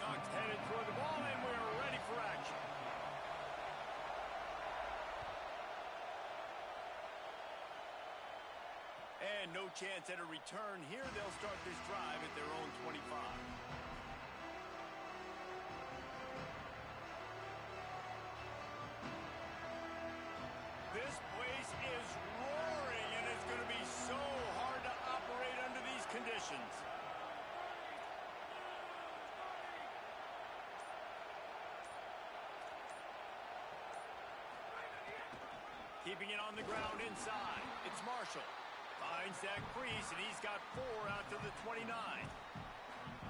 Ducks headed toward the ball, and we're ready for action. And no chance at a return here. They'll start this drive at their own 25. This place is roaring, and it's going to be so hard to operate under these conditions. Keeping it on the ground inside. It's Marshall. Finds that crease, and he's got 4 out to the 29.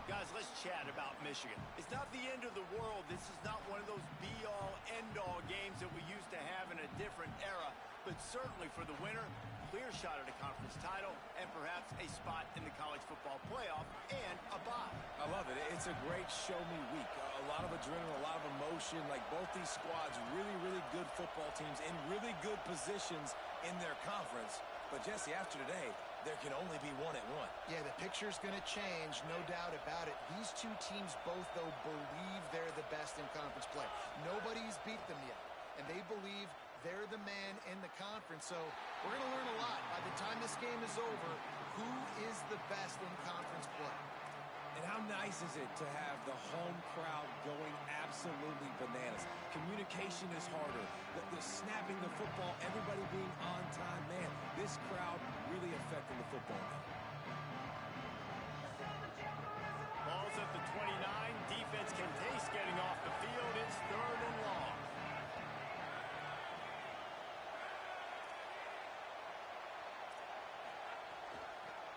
Guys, let's chat about Michigan. It's not the end of the world. This is not one of those be-all, end-all games that we used to have in a different era. But certainly for the winner, clear shot at a conference title and perhaps a spot in the college football playoff and a bye. I love it. It's a great show-me week. A lot of adrenaline, a lot of emotion. Like both these squads, really, really good football teams in really good positions in their conference. But, Jesse, after today, there can only be one at one. Yeah, the picture's going to change, no doubt about it. These two teams both, though, believe they're the best in conference play. Nobody's beat them yet, and they believe they're the man in the conference. So we're going to learn a lot. By the time this game is over, who is the best in conference play? And how nice is it to have the home crowd going absolutely bananas? Communication is harder. The snapping the football, everybody being on time. Man, this crowd really affecting the football game. Ball's at the 29. Defense can taste getting off the field. It's 3rd and long.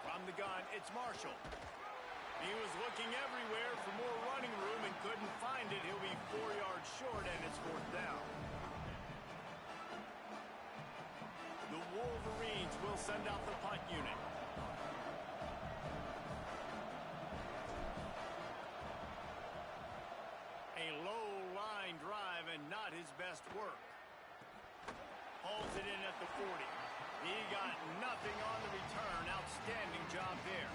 From the gun, it's Marshall. He was looking everywhere for more running room and couldn't find it. He'll be 4 yards short, and it's 4th down. The Wolverines will send out the punt unit. A low line drive and not his best work. Holds it in at the 40. He got nothing on the return. Outstanding job there.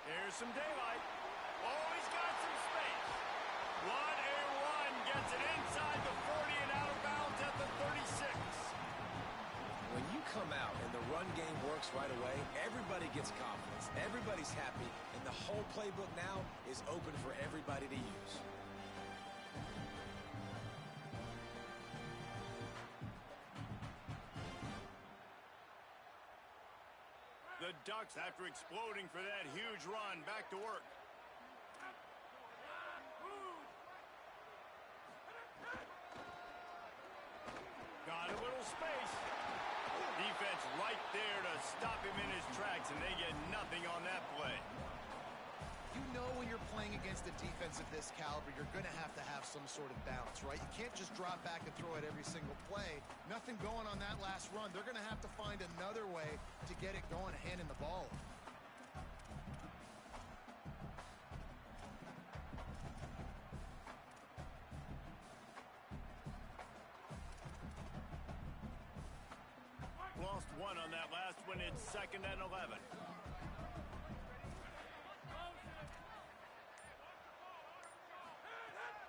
Here's some daylight. Oh, he's got some space. What a run. Gets it inside the 40 and out of bounds at the 36. When you come out and the run game works right away, everybody gets confidence, everybody's happy, and the whole playbook now is open for everybody to use. The Ducks, after exploding for that huge run, back to work. Got a little space. Defense right there to stop him in his tracks, and they get nothing on that play. You know when you're playing against a defense of this caliber, you're going to have some sort of balance, right? You can't just drop back and throw it every single play. Nothing going on that last run. They're going to have to find another way to get it going, handing the ball. Lost one on that last one. It's 2nd and 11.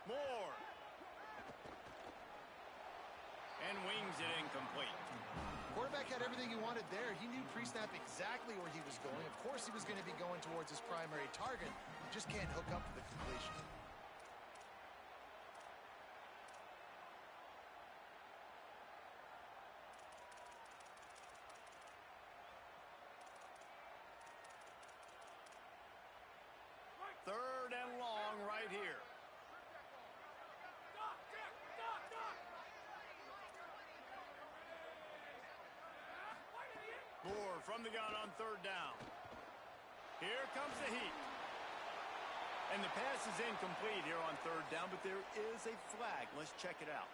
Moore. And wings it incomplete. Quarterback had everything he wanted there. He knew pre-snap exactly where he was going. Of course he was going to be going towards his primary target. He just can't hook up to the completion. Third and long right here. Moore from the gun on 3rd down. Here comes the heat. And the pass is incomplete here on 3rd down, but there is a flag. Let's check it out.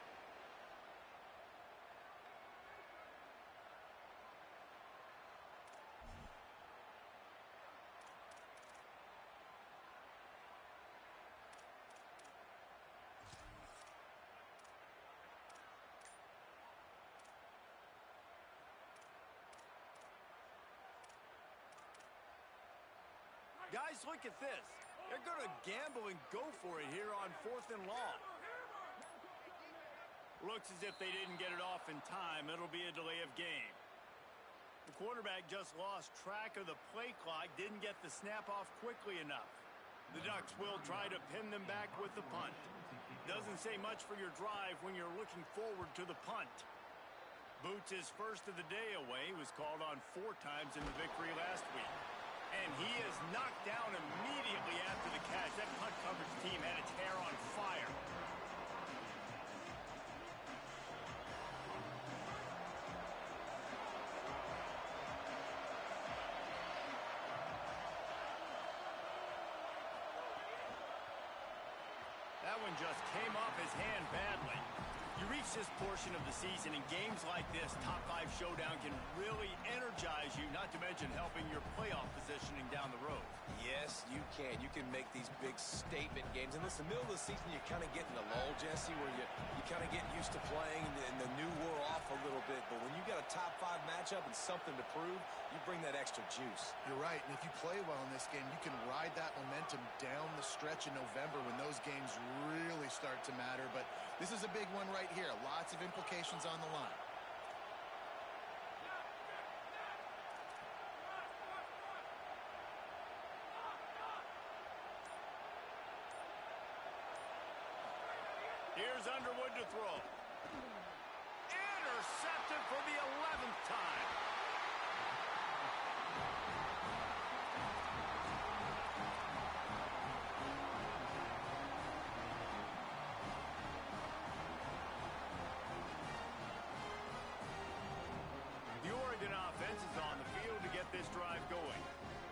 just look at this. They're going to gamble and go for it here on 4th and long. Looks as if they didn't get it off in time. It'll be a delay of game. The quarterback just lost track of the play clock, didn't get the snap off quickly enough. The Ducks will try to pin them back with the punt. Doesn't say much for your drive when you're looking forward to the punt. Boots his first of the day away. He was called on 4 times in the victory last week. And he is knocked down immediately after the catch. That punt coverage team had its hair on fire. That one just came off his hand badly. You reach this portion of the season, and games like this, top 5 showdown, can really energize you, not to mention helping your playoff positioning down the road. Yes, you can. You can make these big statement games. And listen, middle of the season, you kind of get in the lull, Jesse, where you kind of get used to playing, and the new wore off a little bit. But when you got a top 5 matchup and something to prove, you bring that extra juice. You're right, and if you play well in this game, you can ride that momentum down the stretch in November when those games really start to matter. But this is a big one right here. Lots of implications on the line. Here's Underwood to throw. Intercepted for the 11th time. The Oregon offense is on the field to get this drive going.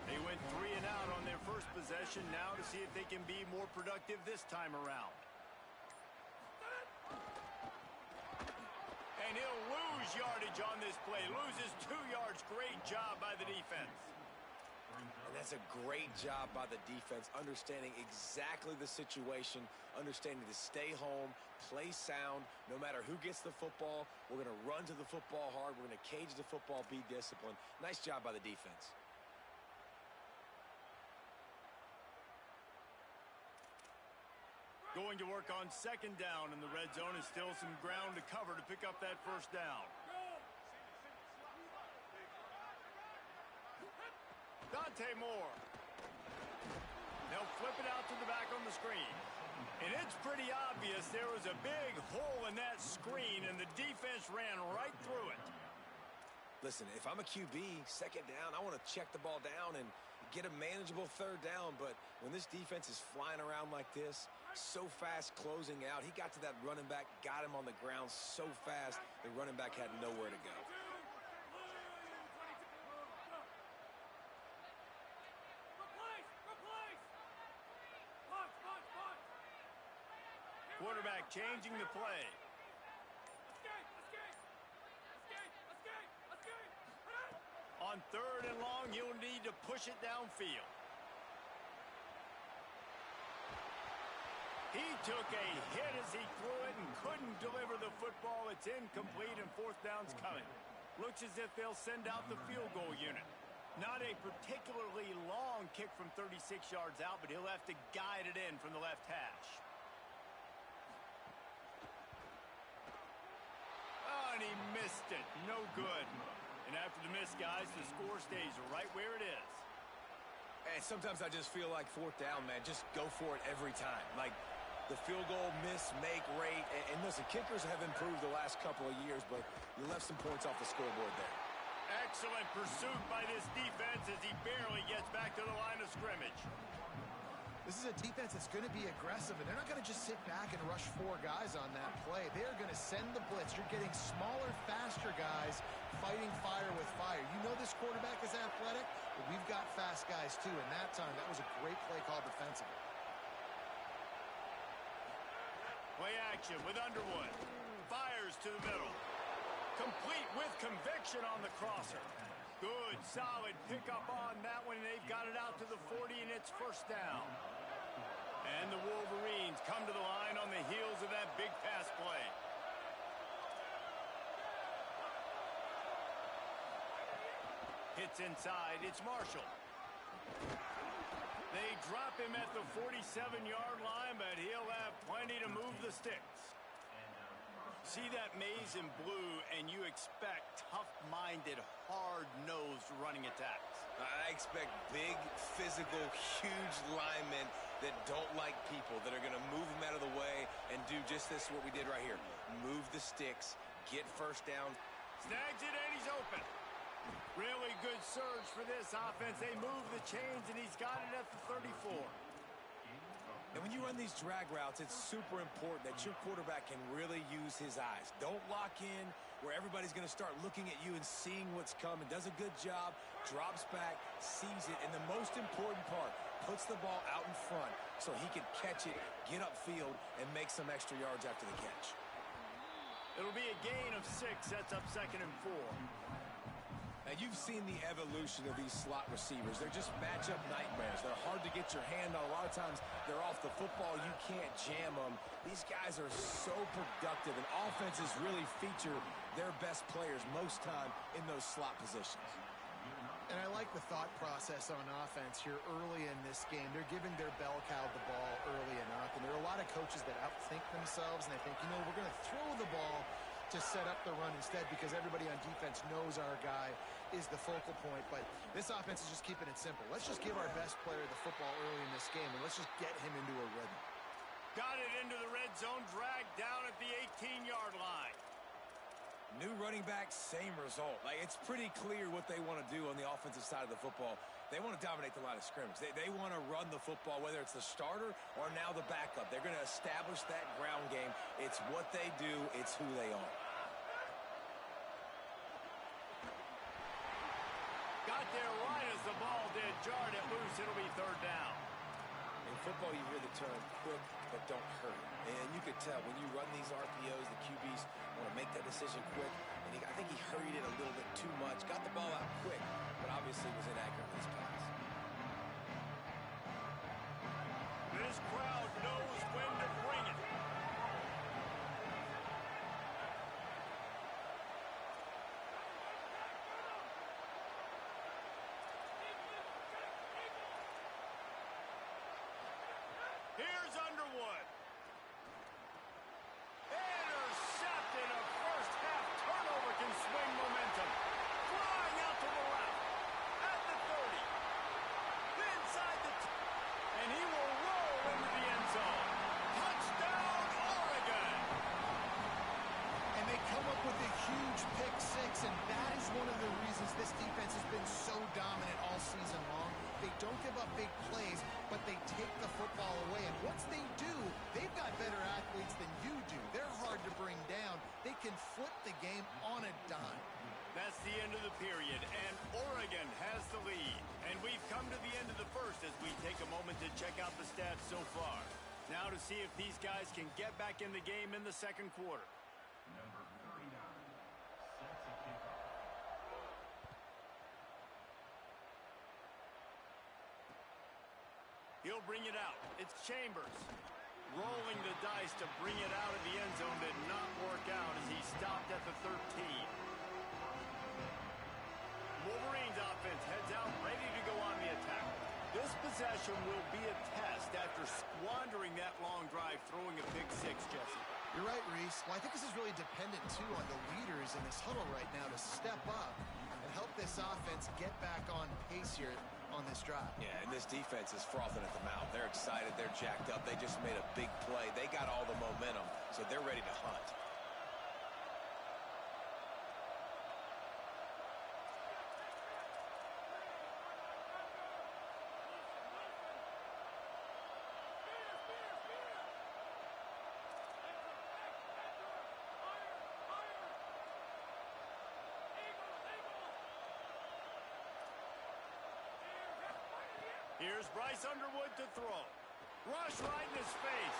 They went 3 and out on their first possession, now to see if they can be more productive this time around. And he'll lose yardage on this play. Loses 2 yards. Great job by the defense. And that's a great job by the defense, understanding exactly the situation, understanding to stay home, play sound. No matter who gets the football, we're going to run to the football hard. We're going to cage the football, be disciplined. Nice job by the defense. Going to work on 2nd down, and the red zone is still some ground to cover to pick up that 1st down. Dante Moore. They'll flip it out to the back on the screen. And it's pretty obvious there was a big hole in that screen, and the defense ran right through it. Listen, if I'm a QB, 2nd down, I want to check the ball down and get a manageable 3rd down. But when this defense is flying around like this, so fast closing out, he got to that running back, got him on the ground so fast, the running back had nowhere to go. Quarterback changing the play. On 3rd and long, you'll need to push it downfield. He took a hit as he threw it and couldn't deliver the football. It's incomplete, and 4th down's coming. Looks as if they'll send out the field goal unit. Not a particularly long kick from 36 yards out, but he'll have to guide it in from the left hash. Oh, and he missed it. No good. And after the miss, guys, the score stays right where it is. And sometimes I just feel like 4th down, man, just go for it every time. Like the field goal miss-make rate. And listen, kickers have improved the last couple of years, but you left some points off the scoreboard there. Excellent pursuit by this defense as he barely gets back to the line of scrimmage. This is a defense that's going to be aggressive, and they're not going to just sit back and rush 4 guys on that play. They're going to send the blitz. You're getting smaller, faster guys fighting fire with fire. You know this quarterback is athletic, but we've got fast guys too, and that time, that was a great play call defensively. Play action with Underwood. Fires to the middle. Complete with conviction on the crosser. Good, solid pickup on that one, and they've got it out to the 40, and it's 1st down. And the Wolverines come to the line on the heels of that big pass play. Hits inside, it's Marshall. They drop him at the 47-yard line, but he'll have plenty to move the sticks. See that maze in blue, and you expect tough-minded, hard-nosed running attacks. I expect big, physical, huge linemen that don't like people, that are going to move them out of the way and do just this, what we did right here. Move the sticks, get first down. Snags it, and he's open. Really good surge for this offense. They move the chains, and he's got it at the 34. And when you run these drag routes, it's super important that your quarterback can really use his eyes. Don't lock in where everybody's going to start looking at you and seeing what's coming. Does a good job, drops back, sees it, and the most important part, puts the ball out in front so he can catch it, get upfield, and make some extra yards after the catch. It'll be a gain of 6, sets up 2nd and 4. Now, you've seen the evolution of these slot receivers. They're just matchup nightmares. They're hard to get your hand on. A lot of times, they're off the football. You can't jam them. These guys are so productive, and offenses really feature their best players most time in those slot positions. And I like the thought process on offense here early in this game. They're giving their bell cow the ball early enough, and there are a lot of coaches that outthink themselves, and they think, you know, we're going to throw the ball to set up the run instead because everybody on defense knows our guy is the focal point. But this offense is just keeping it simple. Let's just give our best player the football early in this game, and let's just get him into a rhythm. Got it into the red zone, dragged down at the 18-yard line. New running back, same result. Like, it's pretty clear what they want to do on the offensive side of the football. They want to dominate the line of scrimmage. They want to run the football, whether it's the starter or now the backup. They're going to establish that ground game. It's what they do. It's who they are. Got there right as the ball did. Jarred it loose. It'll be 3rd down. In football, you hear the term quick but don't hurry. And you could tell when you run these RPOs, the QBs want to make that decision quick. And I think he hurried it a little bit too much. Got the ball out quick, but obviously was inaccurate with his pass. This crowd knows when to bring it. Here's Underwood. Intercepted. A first-half turnover can swing momentum. Flying out to the left. At the 30. Inside the... And he will roll into the end zone. Touchdown, Oregon. And they come up with a huge pick 6, and that is one of the reasons this defense has been so dominant all season long. They don't give up big plays, but they take the football away. And once they do, they've got better athletes than you do. They're hard to bring down. They can flip the game on a dime. That's the end of the period, and Oregon has the lead. And we've come to the end of the first as we take a moment to check out the stats so far. Now to see if these guys can get back in the game in the second quarter. Number 39 sets a kickoff. He'll bring it out. It's Chambers. Rolling the dice to bring it out of the end zone did not work out as he stopped at the 13. Wolverines offense heads out, ready to go on the attack. This possession will be a test after squandering that long drive, throwing a big 6, Jesse. You're right, Reese. Well, I think this is really dependent, too, on the leaders in this huddle right now to step up and help this offense get back on pace here on this drive. Yeah, and this defense is frothing at the mouth. They're excited. They're jacked up. They just made a big play. They got all the momentum, so they're ready to hunt. Here's Bryce Underwood to throw. Rush right in his face.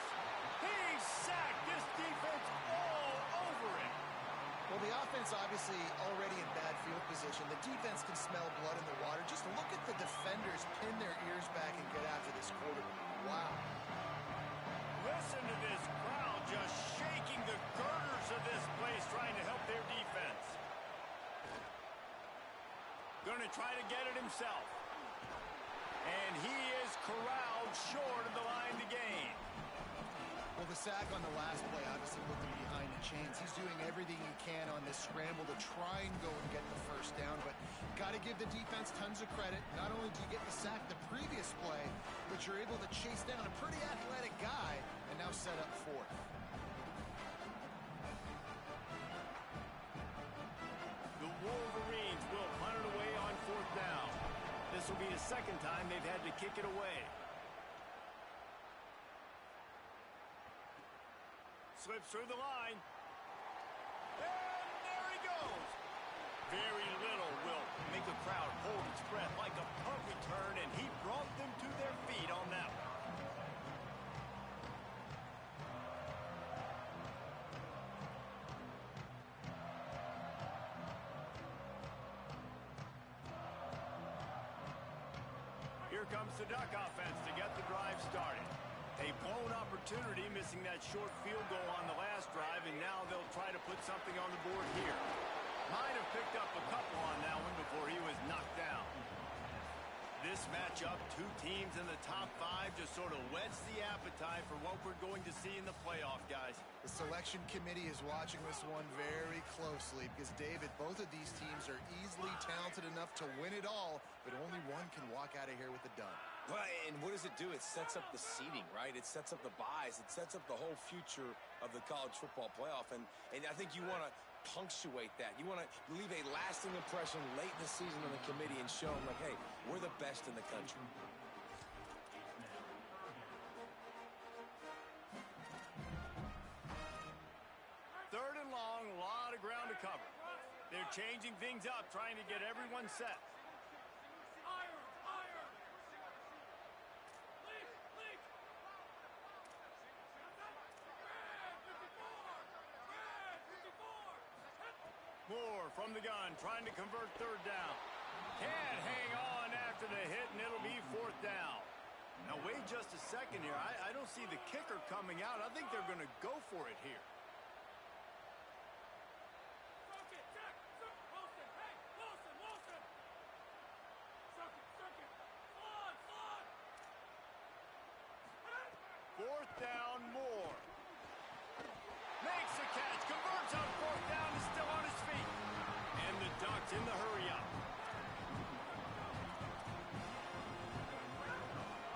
He's sacked. This defense all over him. Well, the offense obviously already in bad field position. The defense can smell blood in the water. Just look at the defenders pin their ears back and get after this quarterback. Wow. Listen to this crowd just shaking the girders of this place, trying to help their defense. Going to try to get it himself. And he is corralled short of the line to gain. Well, the sack on the last play obviously put them behind the chains. He's doing everything he can on this scramble to try and go and get the first down, but got to give the defense tons of credit. Not only do you get the sack the previous play, but you're able to chase down a pretty athletic guy and now set up fourth. The Wolverines will punt it away on fourth down. This will be the second time they've had to kick it away. Slips through the line. And there he goes. Very little will make a crowd hold its breath like a punt return, and he brought them to their feet on that one. Here comes the Duck offense to get the drive started. A blown opportunity, missing that short field goal on the last drive, and now they'll try to put something on the board here. Might have picked up a couple on that one before he was knocked down. This matchup, two teams in the top five, just sort of whets the appetite for what we're going to see in the playoff, guys. The selection committee is watching this one very closely because, David, both of these teams are easily talented enough to win it all, but only one can walk out of here with a dub. Well, and what does it do? It sets up the seeding, right? It sets up the buys. It sets up the whole future of the college football playoff. And I think you want to punctuate that. You want to leave a lasting impression late in the season on the committee and show them, like, hey, we're the best in the country. Third and long, a lot of ground to cover. They're changing things up, trying to get everyone set. Moore from the gun, trying to convert third down. Can't hang on after the hit, and it'll be fourth down. Now, wait just a second here. I don't see the kicker coming out. I think they're going to go for it here. Fourth down, Moore. Makes the catch, converts on fourth down, is still on his feet. And the Ducks in the hurry-up.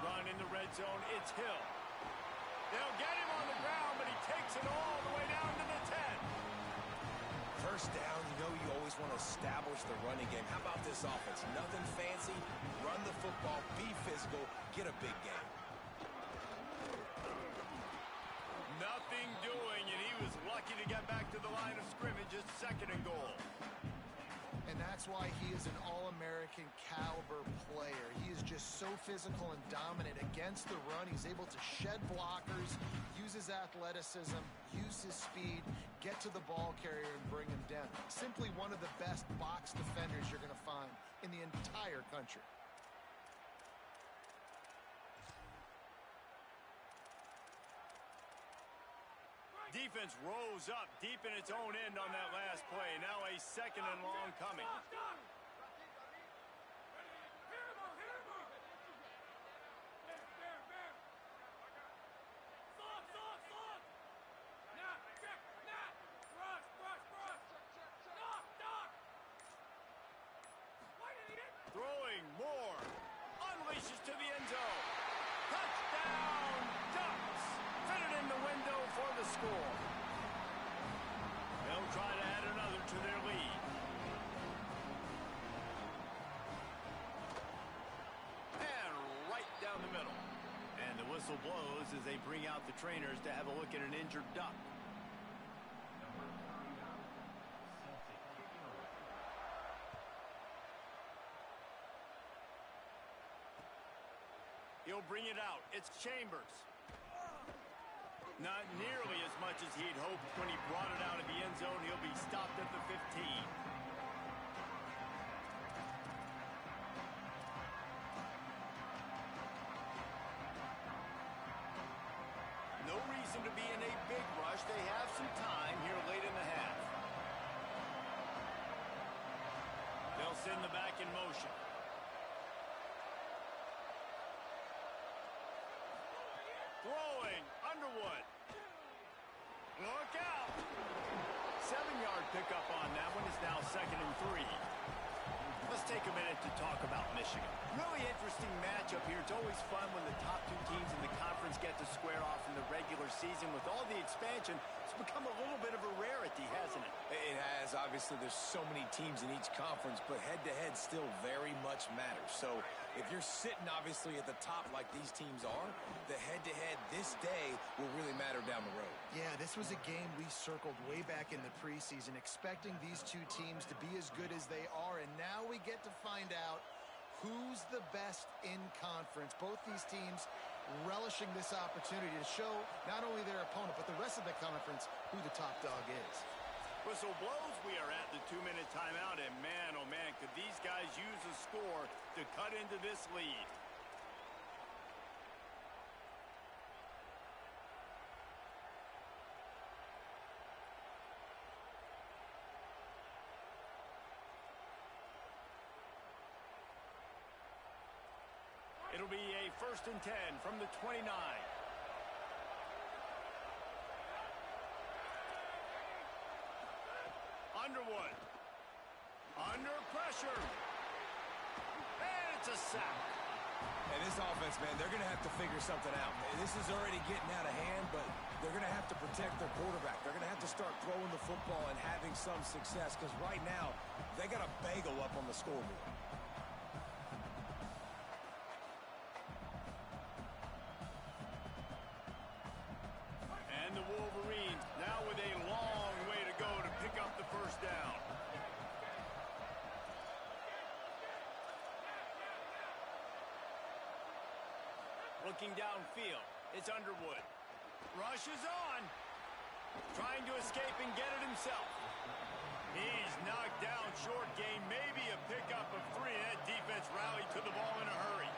Run in the red zone, it's Hill. They'll get him on the ground, but he takes it all the way down to the 10. First down, you know you always want to establish the running game. How about this offense? Nothing fancy. Run the football, be physical, get a big game. Nothing doing, and he was lucky to get back to the line of scrimmage at second and goal. And that's why he is an All-American caliber player. He is just so physical and dominant against the run. He's able to shed blockers, use his athleticism, use his speed, get to the ball carrier and bring him down. Simply one of the best box defenders you're going to find in the entire country. Defense rose up deep in its own end on that last play. Now a second and long coming. Throwing more. Unleashes to the end zone. Touchdown, Ducks. Fitted in the window for the score. They'll try to add another to their lead. And right down the middle. And the whistle blows as they bring out the trainers to have a look at an injured Duck. He'll bring it out. It's Chambers. Not nearly as much as he'd hoped when he brought it out of the end zone. He'll be stopped at the 15. No reason to be in a big rush. They have some time here late in the half. They'll send the back in motion. Underwood. Look out. 7-yard pickup on that one. Is now 2nd and 3. Let's take a minute to talk about Michigan. Really interesting matchup here. It's always fun when the top two teams in the conference get to square off in the regular season. With all the expansion, it's become a little bit of a rarity, hasn't it? It has. Obviously, there's so many teams in each conference, but head-to-head still very much matters. So if you're sitting, obviously, at the top like these teams are, the head-to-head this day will really matter down the road. Yeah, this was a game we circled way back in the preseason, expecting these two teams to be as good as they are, and now we get to find out who's the best in conference. Both these teams relishing this opportunity to show not only their opponent, but the rest of the conference who the top dog is. Whistle blows, we are at the 2-minute timeout, and man, oh man, could these guys use a score to cut into this lead. It'll be a 1st and 10 from the 29. Underwood. Under pressure. And it's a sack. And this offense, man, they're going to have to figure something out. This is already getting out of hand, but they're going to have to protect their quarterback. They're going to have to start throwing the football and having some success, because right now, they got a bagel up on the scoreboard. And the Wolverines now with a long way to go to pick up the 1st down. Looking downfield, it's Underwood. Rushes on. Trying to escape and get it himself. He's knocked down short game, maybe a pickup of 3. That defense rallied to the ball in a hurry.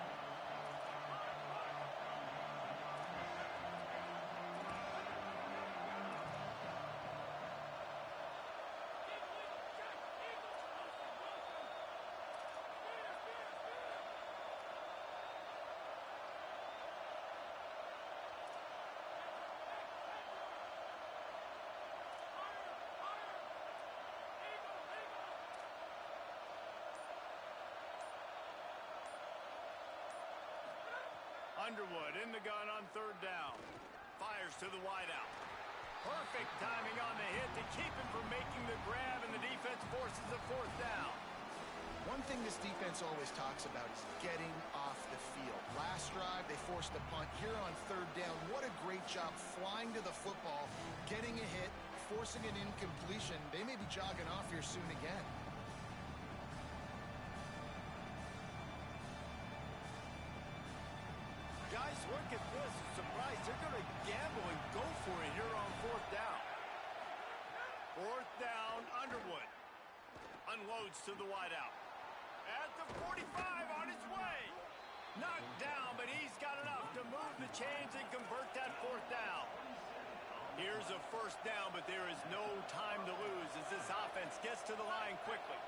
Underwood in the gun on 3rd down. Fires to the wideout. Perfect timing on the hit to keep him from making the grab, and the defense forces a 4th down. One thing this defense always talks about is getting off the field. Last drive, they forced a punt. Here on 3rd down, what a great job flying to the football, getting a hit, forcing an incompletion. They may be jogging off here soon again. Guys, look at this. Surprise, they're going to gamble and go for it here on 4th down. 4th down, Underwood. Unloads to the wideout. At the 45, on his way. Knocked down, but he's got enough to move the chains and convert that 4th down. Here's a 1st down, but there is no time to lose as this offense gets to the line quickly.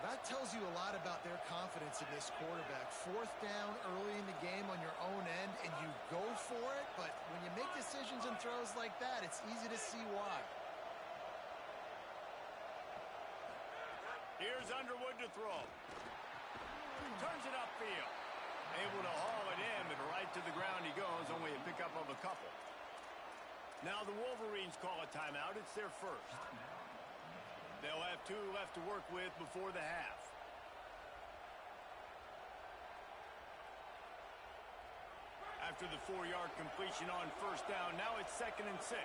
That tells you a lot about their confidence in this quarterback. 4th down early in the game on your own end, and you go for it, but when you make decisions and throws like that, it's easy to see why. Here's Underwood to throw. Turns it upfield. Able to haul it in, but right to the ground he goes, only a pickup of a couple. Now the Wolverines call a timeout. It's their 1st. They'll have 2 left to work with before the half. After the 4-yard completion on 1st down, now it's 2nd and 6.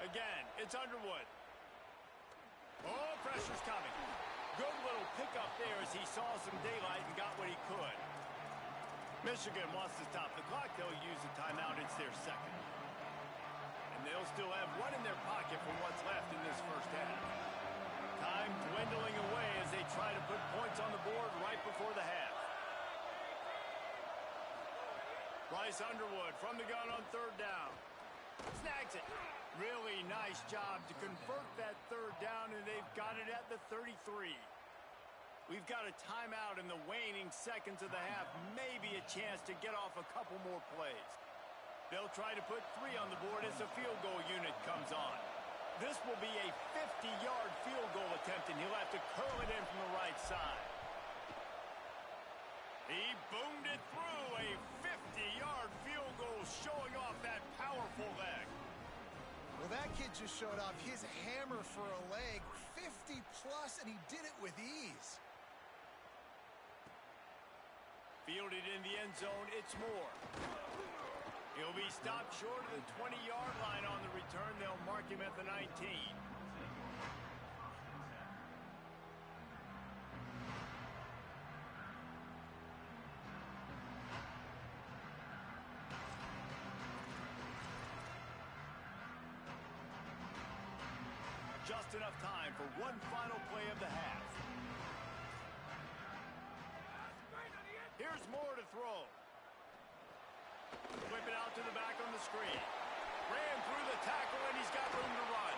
Again, it's Underwood. Oh, pressure's coming. Good little pickup there as he saw some daylight and got what he could. Michigan wants to stop the clock. They'll use a timeout. It's their 2nd. And they'll still have 1 in their pocket from what's left in this 1st half. Time dwindling away as they try to put points on the board right before the half. Bryce Underwood from the gun on 3rd down. Snags it. Really nice job to convert that 3rd down, and they've got it at the 33. We've got a timeout in the waning seconds of the half. Maybe a chance to get off a couple more plays. They'll try to put 3 on the board as the field goal unit comes on. This will be a 50-yard field goal attempt, and he'll have to curl it in from the right side. He boomed it through. A 50-yard field goal showing off that powerful leg. Well, that kid just showed off his hammer for a leg, 50-plus, and he did it with ease. Fielded in the end zone, it's Moore. He'll be stopped short of the 20-yard line on the return. They'll mark him at the 19. Just enough time for one final play of the half. Here's Moore to throw. Whip it out to the back on the screen. Ran through the tackle, and he's got room to run.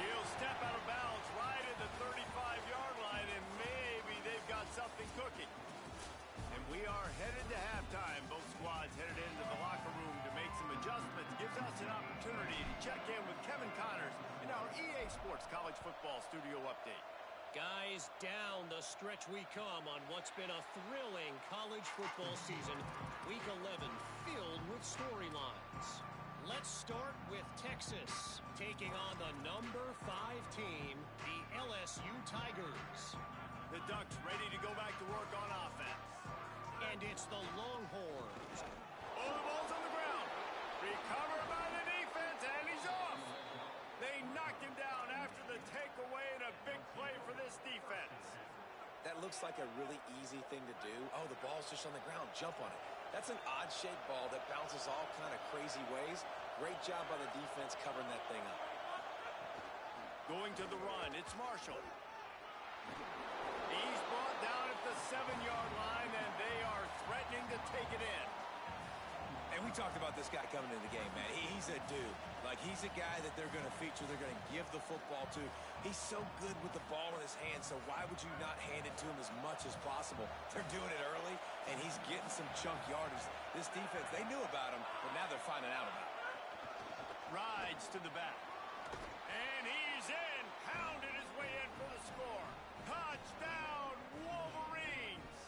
He'll step out of bounds right at the 35-yard line, and maybe they've got something cooking. And we are headed to halftime. Both squads headed into the locker room to make some adjustments. Gives us an opportunity to check in with Kevin Connors in our EA Sports College Football Studio Update. Guys, down the stretch we come on what's been a thrilling college football season. Week 11 filled with storylines. Let's start with Texas, taking on the number 5 team, the LSU Tigers. The Ducks ready to go back to work on offense. And it's the Longhorns. Oh, the ball's on the ground. Recovered by the defense, and he's off. They knocked him down after the takeaway, and a big play for this defense. That looks like a really easy thing to do. Oh, the ball's just on the ground. Jump on it. That's an odd-shaped ball that bounces all kind of crazy ways. Great job by the defense covering that thing up. Going to the run, it's Marshall. He's brought down at the 7-yard line, and they are threatening to take it in. And we talked about this guy coming into the game, man. He's a dude. Like, he's a guy that they're going to feature, they're going to give the football to. He's so good with the ball in his hands, so why would you not hand it to him as much as possible? They're doing it early, and he's getting some chunk yardage. This defense, they knew about him, but now they're finding out about him. Rides to the back. And he's in. Pounded his way in for the score. Touchdown, Wolverines.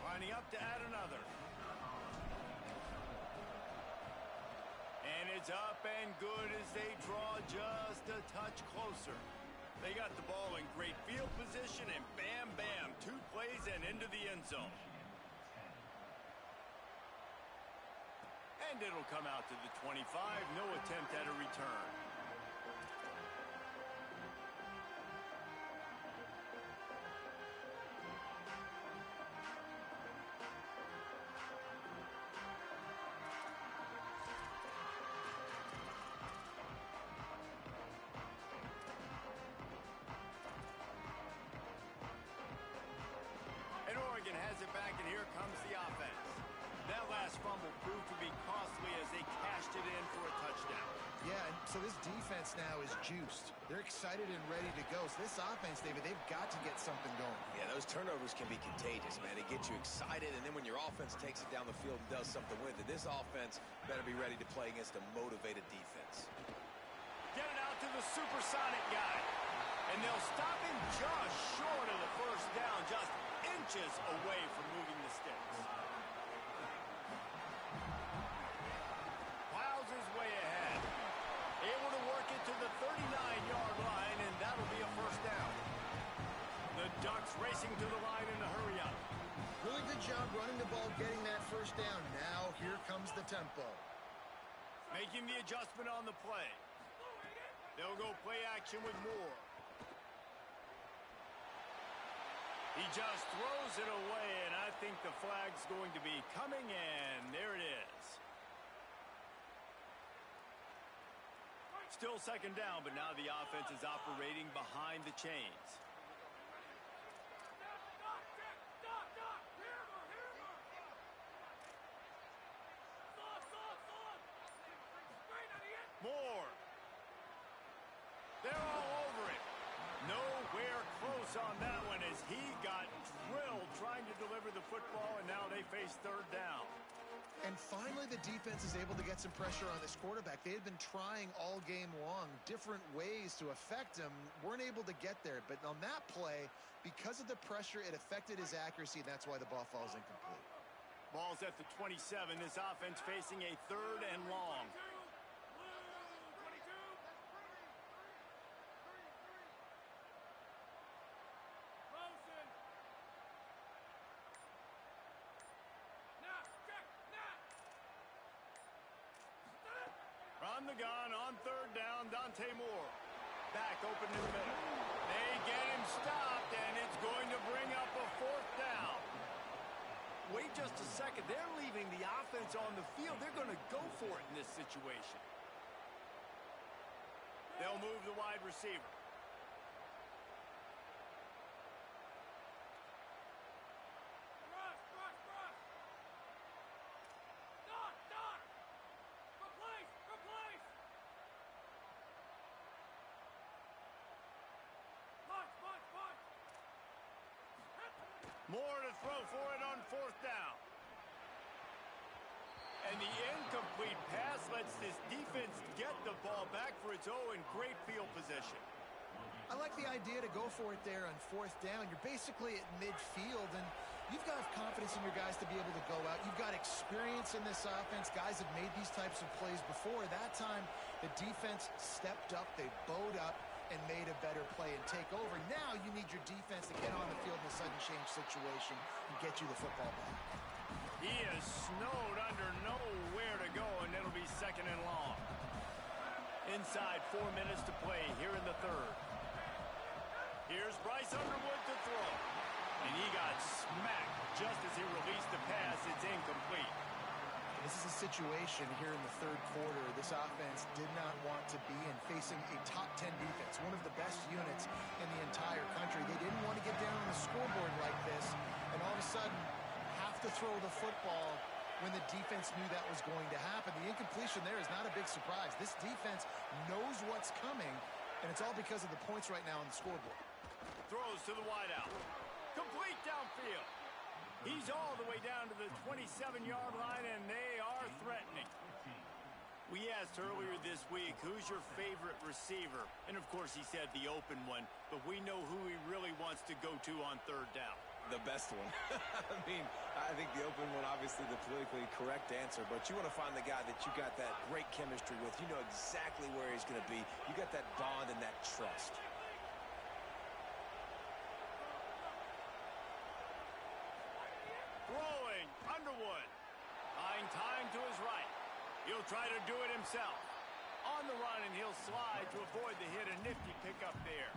Lining up to add another. And it's up and good as they draw just a touch closer. They got the ball in great field position, and bam, bam, 2 plays and into the end zone. And it'll come out to the 25. No attempt at a return. And Oregon has it back, and here comes the offense. That last fumble proved to be costly as they cashed it in for a touchdown. Yeah, and so this defense now is juiced. They're excited and ready to go. So this offense, David, they've got to get something going. Yeah, those turnovers can be contagious, man. They get you excited, and then when your offense takes it down the field and does something with it, this offense better be ready to play against a motivated defense. Get it out to the supersonic guy. And they'll stop him just short of the first down, just inches away from moving the sticks. Plows his way ahead. Able to work it to the 39-yard line, and that'll be a first down. The Ducks racing to the line in a hurry up. Really good job running the ball, getting that first down. Now here comes the tempo. Making the adjustment on the play. They'll go play action with Moore. He just throws it away, and I think the flag's going to be coming, and there it is. Still second down, but now the offense is operating behind the chains. Moore. They're all over it. close on that one as he got drilled trying to deliver the football, and now they face third down. And finally, the defense is able to get some pressure on this quarterback. They had been trying all game long different ways to affect him, weren't able to get there. But on that play, because of the pressure, it affected his accuracy, and that's why the ball falls incomplete. Ball's at the 27. This offense facing a third and long. From the gun on third down, Dante Moore. Back open in the middle. They get him stopped, and it's going to bring up a fourth down. Wait just a second. They're leaving the offense on the field. They're going to go for it in this situation. They'll move the wide receiver. More to throw for it on fourth down. And the incomplete pass lets this defense get the ball back for its own great field position. I like the idea to go for it there on fourth down. You're basically at midfield, and you've got confidence in your guys to be able to go out. You've got experience in this offense. Guys have made these types of plays before. That time, the defense stepped up. They bowed up and made a better play and take over. Now you need your defense to get on the field in a sudden change situation and get you the football back. He is snowed under, nowhere to go, and it'll be second and long. Inside 4 minutes to play here in the third. Here's Bryce Underwood to throw. And he got smacked just as he released the pass. It's incomplete. This is a situation here in the third quarter this offense did not want to be in, facing a top 10 defense, one of the best units in the entire country. They didn't want to get down on the scoreboard like this and all of a sudden have to throw the football when the defense knew that was going to happen. The incompletion there is not a big surprise. This defense knows what's coming, and it's all because of the points right now on the scoreboard. Throws to the wideout. Complete downfield. He's all the way down to the 27-yard line, and they are threatening. We asked earlier this week, who's your favorite receiver? And, of course, he said the open one, but we know who he really wants to go to on third down. The best one. I think the open one, obviously the politically correct answer, but you want to find the guy that you got that great chemistry with. You know exactly where he's going to be. You got that bond and that trust. Throwing, Underwood. Buying time to his right. He'll try to do it himself. On the run, and he'll slide to avoid the hit. A nifty pickup there.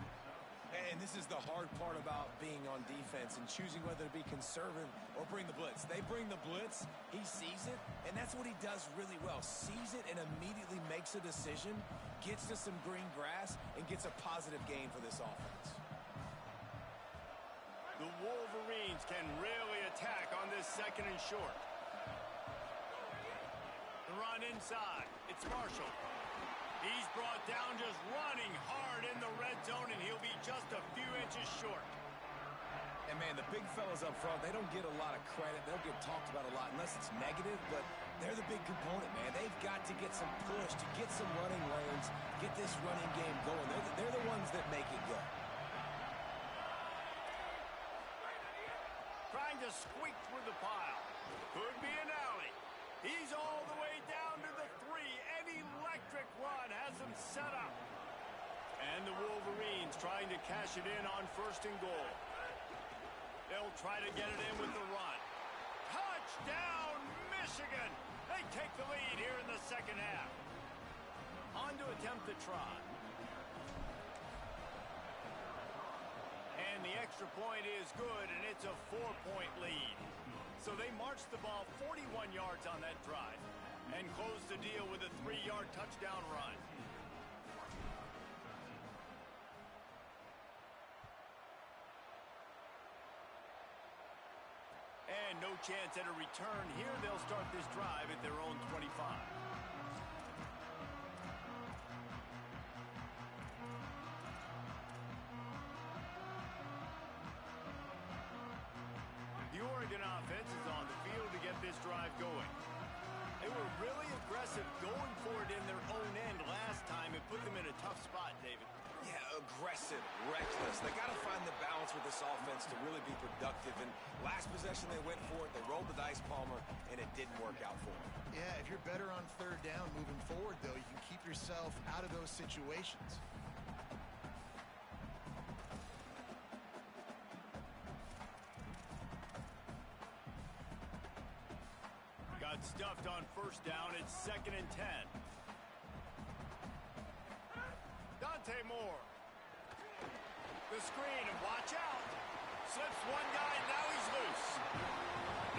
And this is the hard part about being on defense and choosing whether to be conservative or bring the blitz. They bring the blitz, he sees it, and that's what he does really well. Sees it and immediately makes a decision, gets to some green grass, and gets a positive gain for this offense. The Wolverines can really attack on this second and short. The run inside. It's Marshall. He's brought down just running hard in the red zone, and he'll be just a few inches short. And, man, the big fellas up front, they don't get a lot of credit. They'll get talked about a lot unless it's negative, but they're the big component, man. They've got to get some push, to get some running lanes, get this running game going. They're the ones that make it go. Trying to squeak through the pile. Could be an alley. He's all the way down to the 3. An electric run has him set up. And the Wolverines trying to cash it in on first and goal. They'll try to get it in with the run. Touchdown, Michigan! They take the lead here in the second half. On to attempt the try. And the extra point is good, and it's a 4-point lead. So they marched the ball 41 yards on that drive and closed the deal with a 3-yard touchdown run. And no chance at a return here. They'll start this drive at their own 25. Michigan offense is on the field to get this drive going. They were really aggressive going for it in their own end last time and put them in a tough spot, David. Yeah, aggressive, reckless. They got to find the balance with this offense to really be productive. And last possession, they went for it. They rolled the dice, Palmer, and it didn't work out for them. Yeah, if you're better on third down moving forward, though, you can keep yourself out of those situations. Got stuffed on first down. It's 2nd and 10. Dante Moore. The screen, and watch out. Slips one guy, now he's loose.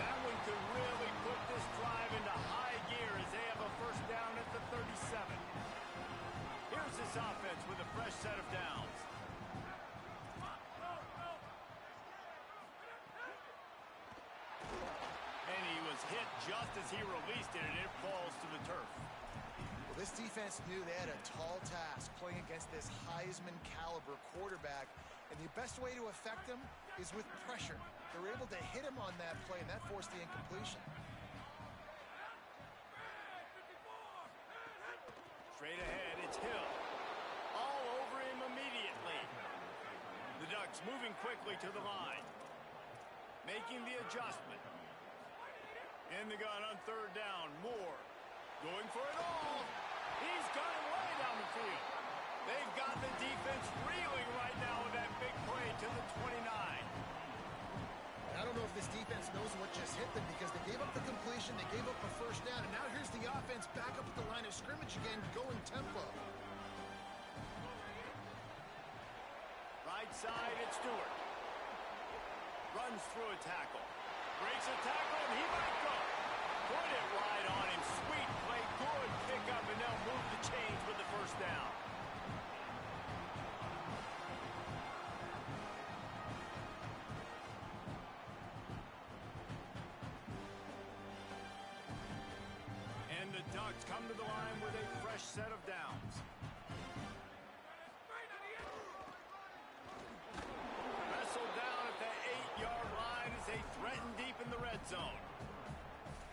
That one could really put this drive into high gear as they have a first down at the 37. Here's this offense with a fresh set of downs. And he was hit just as he released it, and it falls to the turf. Well, this defense knew they had a tall task playing against this Heisman caliber quarterback, and the best way to affect him is with pressure. They were able to hit him on that play, and that forced the incompletion. Straight ahead, it's Hill. All over him immediately. The Ducks moving quickly to the line. Making the adjustment. In the gun on third down, Moore. Going for it all. He's got it way down the field. They've got the defense reeling right now with that big play to the 29. I don't know if this defense knows what just hit them because they gave up the completion, they gave up a first down, and now here's the offense back up at the line of scrimmage again, going tempo. Right side, it's Stewart. Runs through a tackle. Breaks a tackle, and he might go. Put it right on him. Sweet play, good pickup, and they'll move the chains with the first down. And the Ducks come to the line with a fresh set of downs. Wrestled down at the 8-yard line as they threaten deep in the red zone.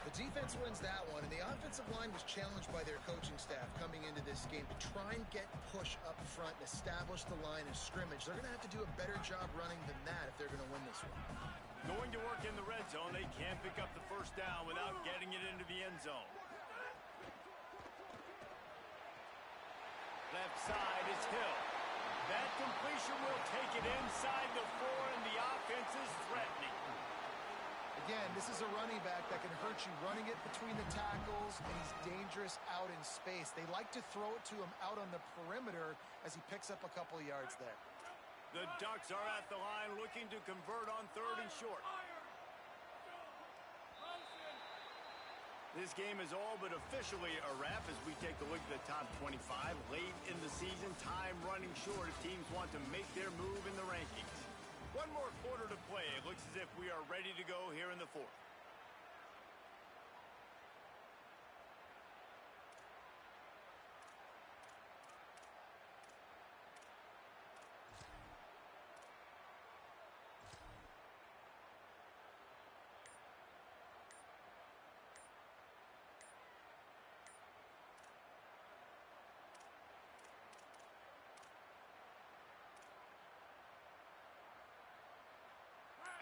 The defense wins that one, and the offensive line was challenged by their coaching staff coming into this game to try and get push up front and establish the line of scrimmage. They're going to have to do a better job running than that if they're going to win this one. Going to work in the red zone, they can't pick up the first down without getting it into the end zone. Left side is Hill. That completion will take it inside the 4, and the offense is threatening. Again, this is a running back that can hurt you running it between the tackles, and he's dangerous out in space. They like to throw it to him out on the perimeter as he picks up a couple of yards there. The Ducks are at the line looking to convert on 3rd and short. This game is all but officially a wrap as we take a look at the top 25 late in the season. Time running short if teams want to make their move in the rankings. One more quarter to play. It looks as if we are ready to go here in the 4th.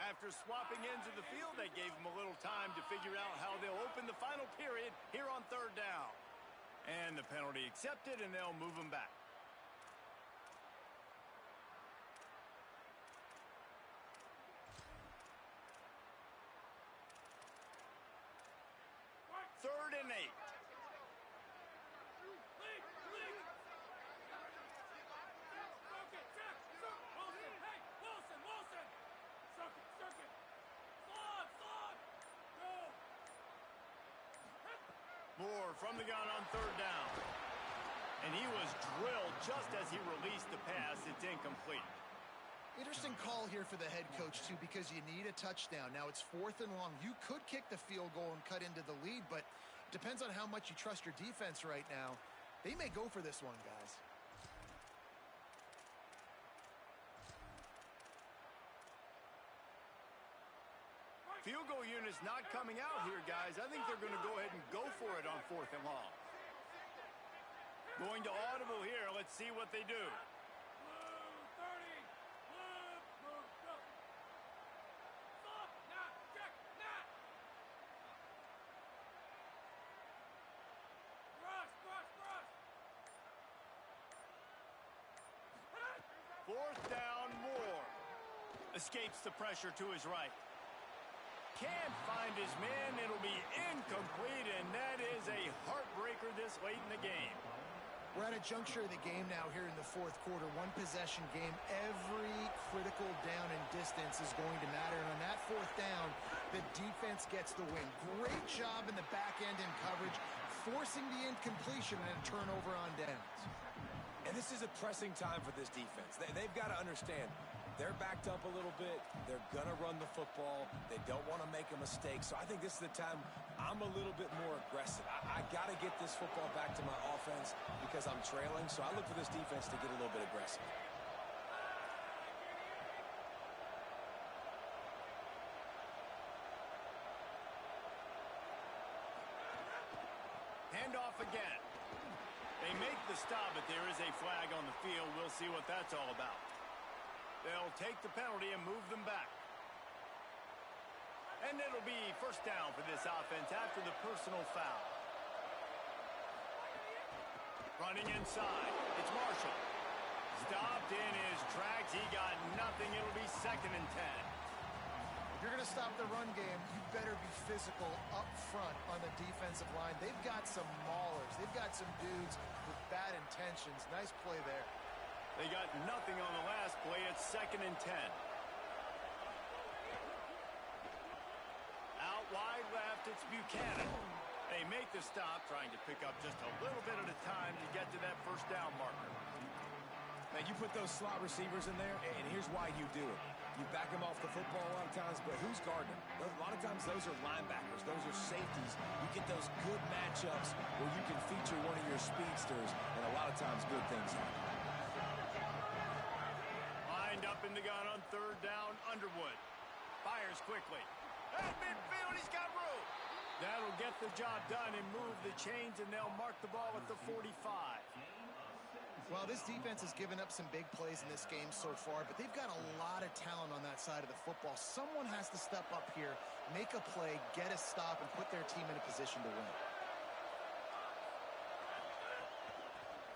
After swapping ends of the field, they gave them a little time to figure out how they'll open the final period here on 3rd down. And the penalty accepted, and they'll move them back. Third and 8. Moore from the gun on 3rd down. And he was drilled just as he released the pass. It's incomplete. Interesting call here for the head coach, too, because you need a touchdown. Now it's 4th and long. You could kick the field goal and cut into the lead, but it depends on how much you trust your defense right now. They may go for this one, guys. Field just not coming out here, guys. I think they're going to go ahead and go for it on 4th and long. Going to audible here. Let's see what they do. Fourth down, Moore. Escapes the pressure to his right. Can't find his man. It'll be incomplete, and that is a heartbreaker this late in the game. We're at a juncture of the game now here in the 4th quarter. One possession game. Every critical down and distance is going to matter. And on that 4th down, the defense gets the win. Great job in the back end in coverage, forcing the incompletion and a turnover on downs. And this is a pressing time for this defense. They've got to understand, they're backed up a little bit. They're going to run the football. They don't want to make a mistake. So I think this is the time I'm a little bit more aggressive. I got to get this football back to my offense because I'm trailing. So I look for this defense to get a little bit aggressive. Handoff again. They make the stop, but there is a flag on the field. We'll see what that's all about. They'll take the penalty and move them back. And it'll be first down for this offense after the personal foul. Running inside. It's Marshall. Stopped in his tracks. He got nothing. It'll be 2nd and 10. If you're going to stop the run game, you better be physical up front on the defensive line. They've got some maulers. They've got some dudes with bad intentions. Nice play there. They got nothing on the last play. It's 2nd and 10. Out wide left, it's Buchanan. They make the stop, trying to pick up just a little bit at a time to get to that first down marker. Now, you put those slot receivers in there, and here's why you do it. You back them off the football a lot of times, but who's guarding them? A lot of times those are linebackers. Those are safeties. You get those good matchups where you can feature one of your speedsters, and a lot of times good things happen. Lined up in the gun on 3rd down, Underwood. Fires quickly. At midfield, he's got room. That'll get the job done and move the chains, and they'll mark the ball at the 45. Well, this defense has given up some big plays in this game so far, but they've got a lot of talent on that side of the football. Someone has to step up here, make a play, get a stop, and put their team in a position to win.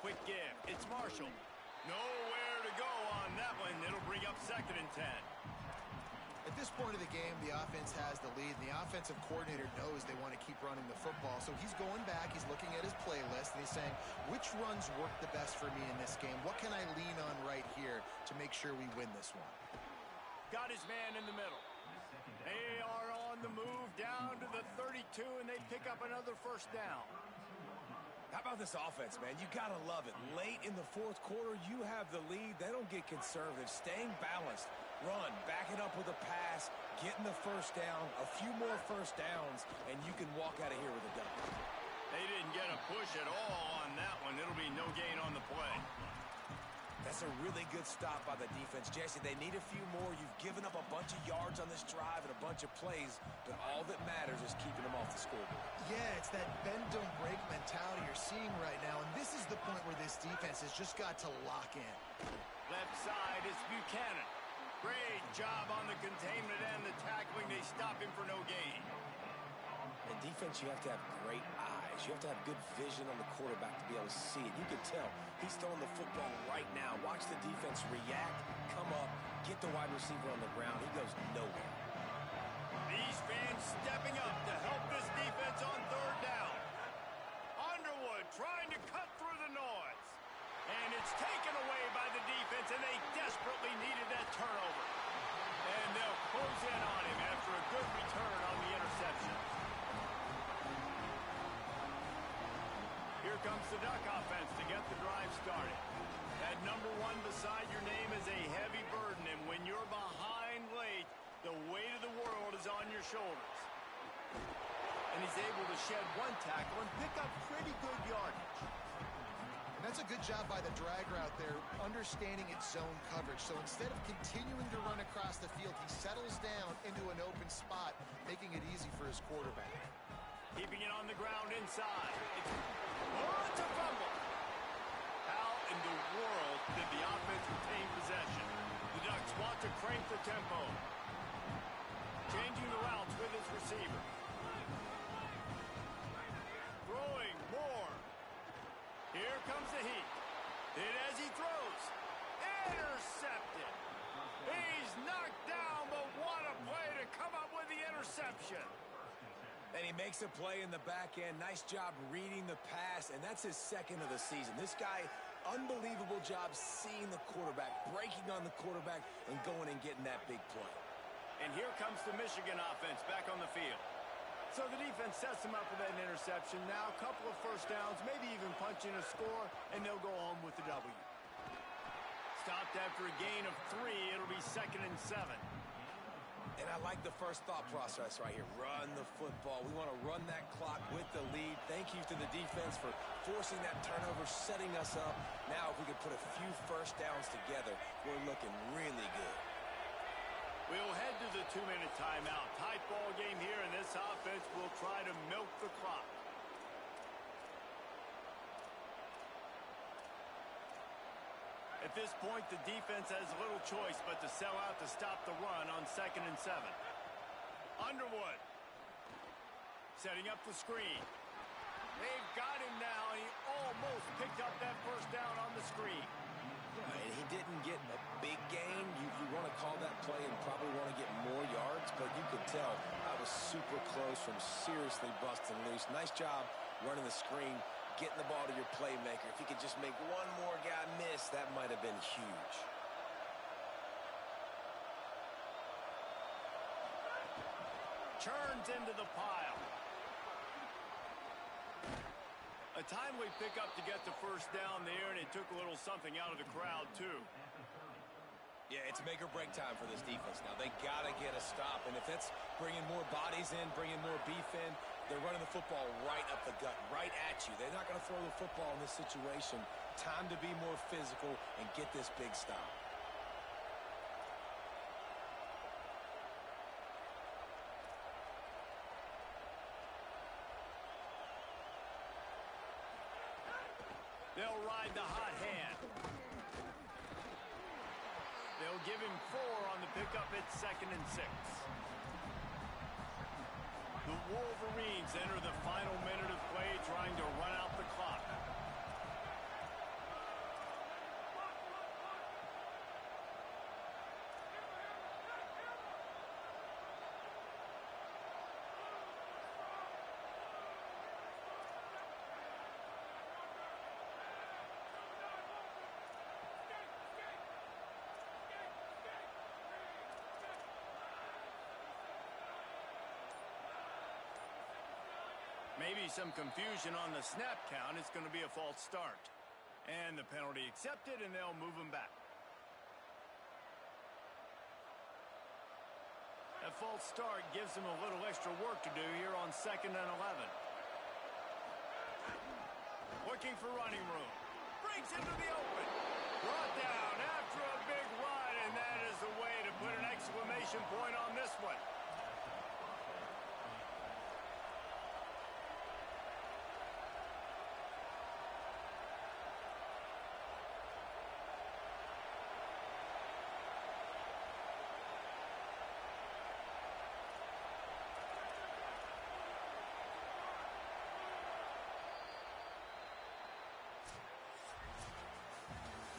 Quick give. It's Marshall. Nowhere to go on that one. It'll bring up 2nd and 10. At this point of the game, the offense has the lead, and the offensive coordinator knows they want to keep running the football. So he's going back, he's looking at his playlist, and he's saying, which runs work the best for me in this game? What can I lean on right here to make sure we win this one? Got his man in the middle. They are on the move down to the 32, and they pick up another first down. How about this offense, man? You got to love it. Late in the 4th quarter, you have the lead. They don't get conservative. Staying balanced. Run, back it up with a pass, getting the first down, a few more first downs, and you can walk out of here with a dub. They didn't get a push at all on that one. It'll be no gain on the play. That's a really good stop by the defense. Jesse, they need a few more. You've given up a bunch of yards on this drive and a bunch of plays, but all that matters is keeping them off the scoreboard. Yeah, it's that bend, don't break mentality you're seeing right now, and this is the point where this defense has just got to lock in. Left side is Buchanan. Great job on the containment and the tackling. They stop him for no gain. In defense, you have to have great eyes. You have to have good vision on the quarterback to be able to see it. You can tell he's throwing the football right now. Watch the defense react, come up, get the wide receiver on the ground. He goes nowhere. These fans stepping up to help this defense on 3rd down. Underwood trying to cut through the noise. And it's taken away by the defense, and they desperately needed that turnover. And they'll close in on him after a good return on the interception. Here comes the Duck offense to get the drive started. That number 1 beside your name is a heavy burden, and when you're behind late, the weight of the world is on your shoulders. And he's able to shed 1 tackle and pick up pretty good yardage. And that's a good job by the drag route there, understanding its zone coverage. So instead of continuing to run across the field, he settles down into an open spot, making it easy for his quarterback. Keeping it on the ground inside. It's a fumble. How in the world did the offense retain possession? The Ducks want to crank the tempo. Changing the routes with his receiver. Throwing more. Here comes the heat. Hit as he throws. Intercepted. He's knocked down, but what a play to come up with the interception. And he makes a play in the back end. Nice job reading the pass, and that's his second of the season. This guy, unbelievable job seeing the quarterback, breaking on the quarterback, and going and getting that big play. And here comes the Michigan offense back on the field. So the defense sets them up with that interception. Now a couple of first downs, maybe even punching a score, and they'll go home with the W. Stopped after a gain of 3. It'll be 2nd and 7. And I like the first thought process right here. Run the football. We want to run that clock with the lead. Thank you to the defense for forcing that turnover, setting us up. Now, if we could put a few first downs together, we're looking really good. We'll head to the 2-minute timeout. Tight ball game here, and this offense will try to milk the clock. At this point, the defense has little choice but to sell out to stop the run on 2nd and 7. Underwood setting up the screen. They've got him now, and he almost picked up that first down on the screen. And he didn't get a big gain. You want to call that play and probably want to get more yards, but you could tell I was super close from seriously busting loose. Nice job running the screen, getting the ball to your playmaker. If he could just make one more guy miss, that might have been huge. Turns into the pile. A timely pickup to get the first down there, and it took a little something out of the crowd, too. Yeah, it's make or break time for this defense now. They got to get a stop, and if that's bringing more bodies in, bringing more beef in, they're running the football right up the gut, right at you. They're not going to throw the football in this situation. Time to be more physical and get this big stop. They'll ride the hot hand. They'll give him 4 on the pickup at 2nd and 6. The Wolverines enter the final minute of play trying to run out the clock. Maybe some confusion on the snap count. It's going to be a false start. And the penalty accepted, and they'll move him back. That false start gives him a little extra work to do here on 2nd and 11. Looking for running room. Breaks into the open. Brought down after a big run, and that is the way to put an exclamation point on this one.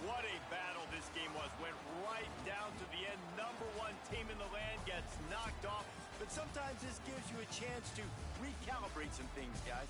What a battle this game was. Went right down to the end. #1 team in the land gets knocked off. But sometimes this gives you a chance to recalibrate some things, guys.